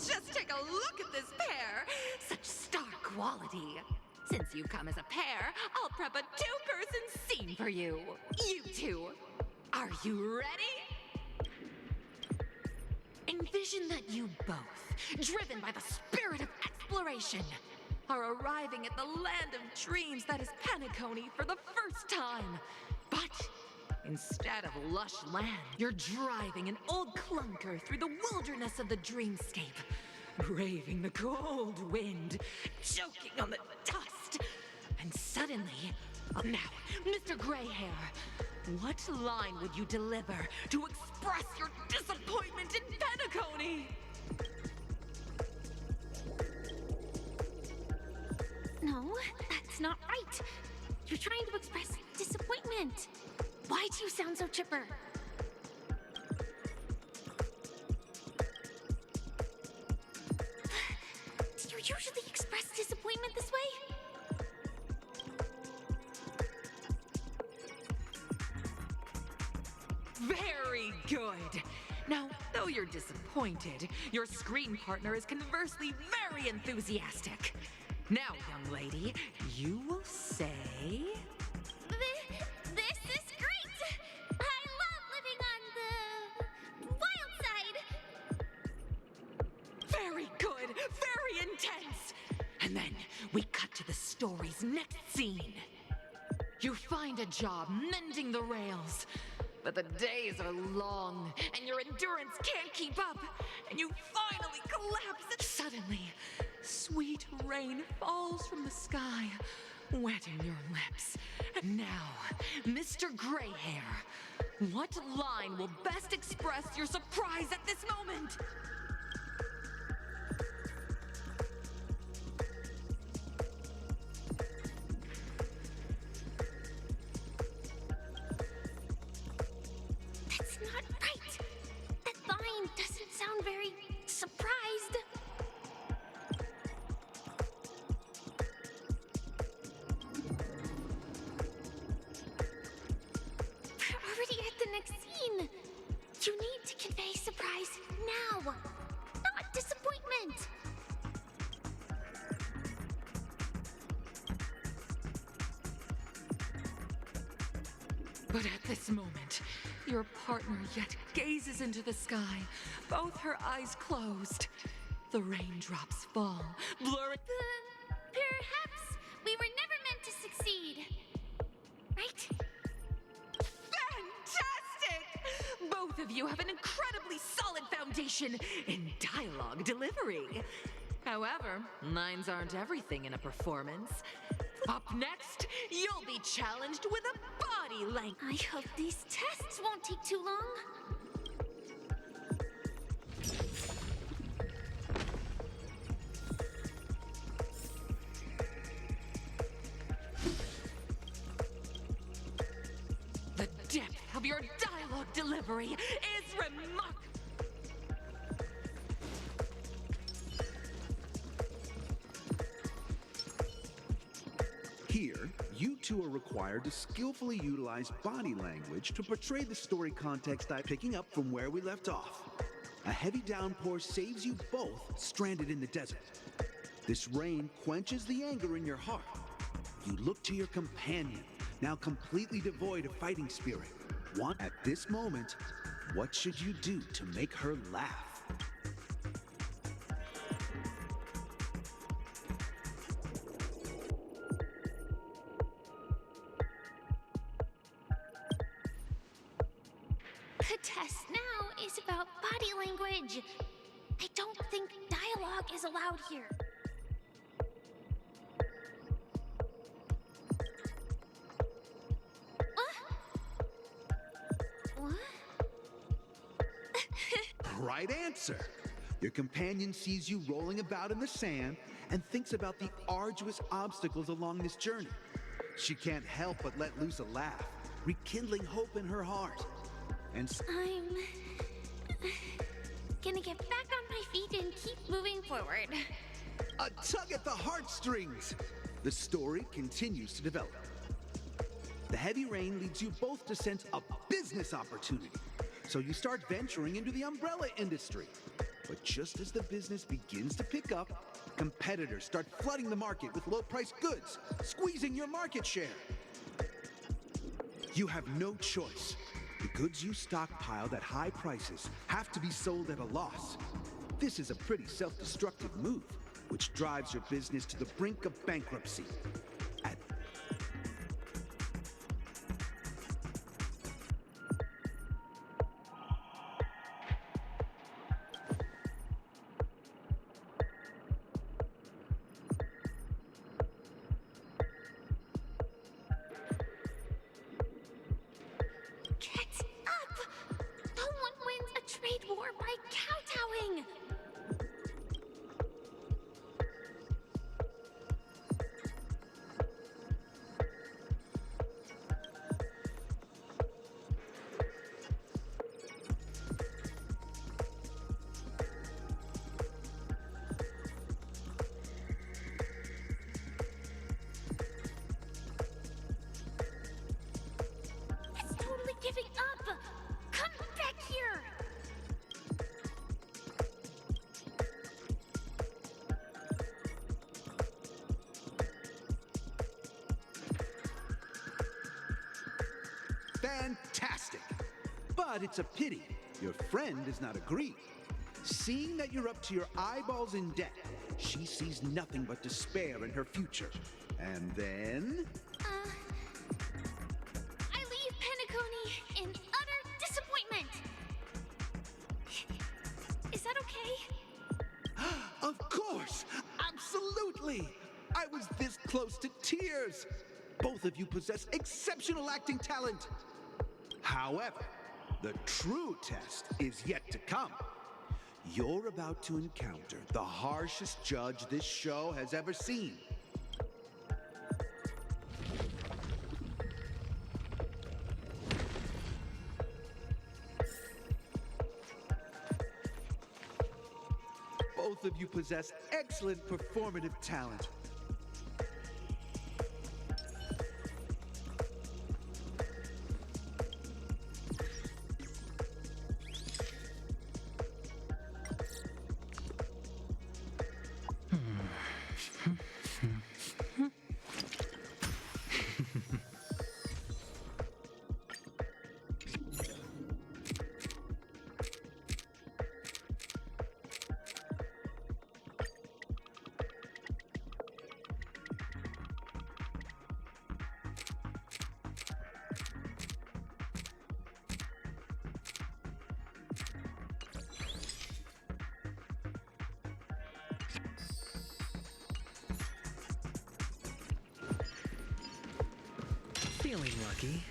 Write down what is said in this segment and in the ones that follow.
just take a look at this pair. Such star quality. Since you come as a pair, I'll prep a two-person scene for you. You two. Are you ready? Envision that you both, driven by the spirit of exploration, are arriving at the land of dreams that is Penacony for the first time. But instead of lush land, you're driving an old clunker through the wilderness of the dreamscape, braving the cold wind, choking on the dust. And suddenly, now, Mr. Greyhair, what line would you deliver to express your disappointment in Penacony? No, that's not right. You're trying to express disappointment. Why do you sound so chipper? Do you usually express disappointment this way? Very good. Now, though you're disappointed, your screen partner is conversely very enthusiastic. Now, young lady, you will say... This is great! I love living on the wild side! Very good, very intense! And then we cut to the story's next scene. You find a job mending the rails, but the days are long, and your endurance can't keep up, and you finally collapse, and suddenly, sweet rain falls from the sky, wetting your lips. And now, Mr. Greyhair, what line will best express your surprise at this moment? That's not right! That line doesn't sound very surprised. We're already at the next scene. You need to convey surprise now, not disappointment. But at this moment, your partner yet gazes into the sky, both her eyes closed. The raindrops fall, blurring... Perhaps we were never meant to succeed. Right? Fantastic! Both of you have an incredibly solid foundation in dialogue delivery. However, lines aren't everything in a performance. Up next, you'll be challenged with a body language. I hope these tests won't take too long. The depth of your dialogue delivery is remarkable. Here, you two are required to skillfully utilize body language to portray the story context by picking up from where we left off. A heavy downpour saves you both stranded in the desert. This rain quenches the anger in your heart. You look to your companion, now completely devoid of fighting spirit. At this moment, what should you do to make her laugh? The test now is about body language. I don't think dialogue is allowed here. What? Right answer. Your companion sees you rolling about in the sand and thinks about the arduous obstacles along this journey. She can't help but let loose a laugh, rekindling hope in her heart. And I'm gonna get back on my feet and keep moving forward. a tug at the heartstrings. The story continues to develop. The heavy rain leads you both to sense a business opportunity. So you start venturing into the umbrella industry. But just as the business begins to pick up, competitors start flooding the market with low-priced goods, squeezing your market share. You have no choice. The goods you stockpiled at high prices have to be sold at a loss. This is a pretty self-destructive move, which drives your business to the brink of bankruptcy. At Get up! No one wins a trade war by kowtowing! It's totally giving up! Come back here! Fantastic! But it's a pity your friend does not agree. Seeing that you're up to your eyeballs in debt, she sees nothing but despair in her future. And then... I leave Penacony in utter disappointment! Is that okay? Of course! Absolutely! I was this close to tears! Both of you possess exceptional acting talent! However, the true test is yet to come. You're about to encounter the harshest judge this show has ever seen. Both of you possess excellent performative talent. Feeling lucky.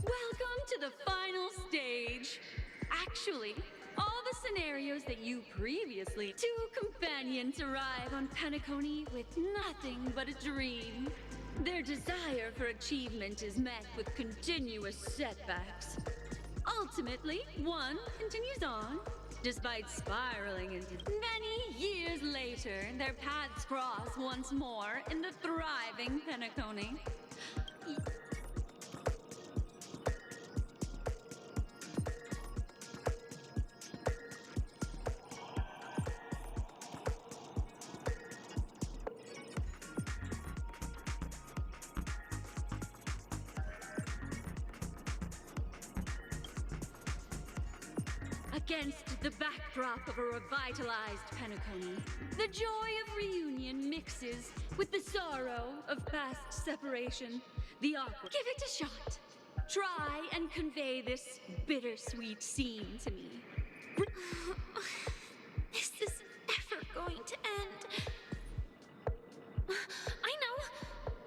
Welcome to the final stage. Actually, all the scenarios that you previously... Two companions arrive on Penacony with nothing but a dream. Their desire for achievement is met with continuous setbacks. Ultimately, one continues on, despite spiraling into... Many years later, their paths cross once more in the thriving Penacony. Against the backdrop of a revitalized Penacony, the joy of reunion mixes with the sorrow of past separation. The awkward. Give it a shot. Try and convey this bittersweet scene to me. Is this ever going to end? I know!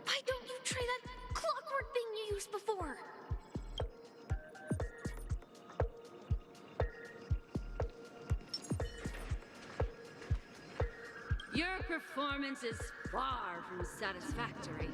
Why don't you try that clockwork thing you used before? Your performance is far from satisfactory.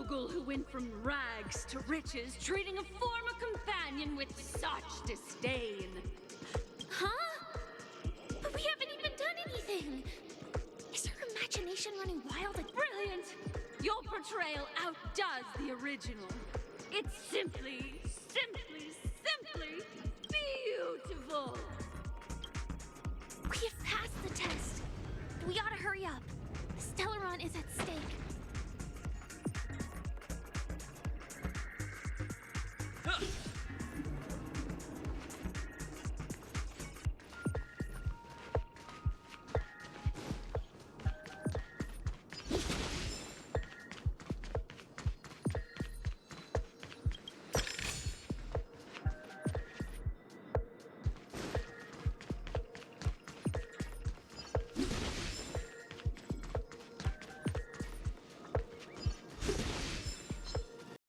mogul who went from rags to riches, treating a former companion with such disdain. Huh? But we haven't even done anything! Is her imagination running wild? Brilliant! Your portrayal outdoes the original. It's simply beautiful! We have passed the test. We ought to hurry up. Stellaron is at stake.